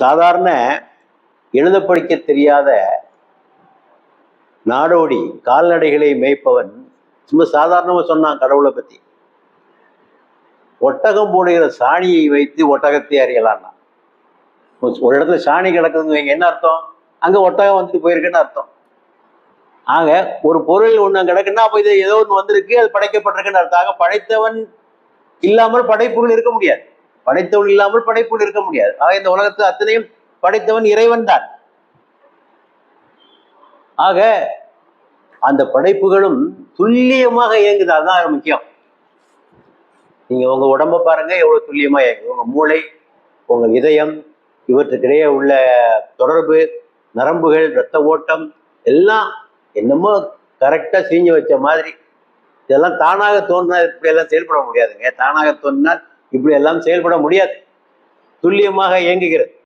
சாதாரண எழுத படிக்க தெரியாத நாடோடி கால்நடைகளை மேய்ப்பவன் சும்மா சாதாரணமா சொன்னான் கடவுளை பத்தி. ஒட்டகம் போடுகிற சாணியை வைத்து ஒட்டகத்தை அறியலாம்னா, ஒரு இடத்துல சாணி கிடக்குதுன்னு வைங்க, என்ன அர்த்தம்? அங்க ஒட்டகம் வந்துட்டு போயிருக்குன்னு அர்த்தம். ஆக ஒரு பொருள் ஒண்ணு கிடக்குன்னா அப்ப இது ஏதோ ஒன்று வந்திருக்கு, அது படைக்கப்பட்டிருக்குன்னு அர்த்தம். ஆக படைத்தவன் இல்லாமல் படைப்புகள் இருக்க முடியாது, படைத்தவன் இல்லாமல் படைப்புகள் இருக்க முடியாது. ஆக இந்த உலகத்து அத்தனையும் படைத்தவன் இறைவன் தான். ஆக அந்த படைப்புகளும் துல்லியமாக இயங்குது. அதுதான் முக்கியம். நீங்க உங்க உடம்ப பாருங்க, எவ்வளவு துல்லியமா இயங்குது. உங்க மூளை, உங்க இதயம், இவற்றுக்கிடையே உள்ள தொடர்பு, நரம்புகள், இரத்த ஓட்டம் எல்லாம் என்னமோ கரெக்டா செஞ்சு வச்ச மாதிரி. இதெல்லாம் தானாக தோன்றினா இப்படி எல்லாம் செயல்பட முடியாதுங்க. தானாக தோன்றினால் இப்படி எல்லாம் செயல்பட முடியாது. துல்லியமாக இயங்குகிறது.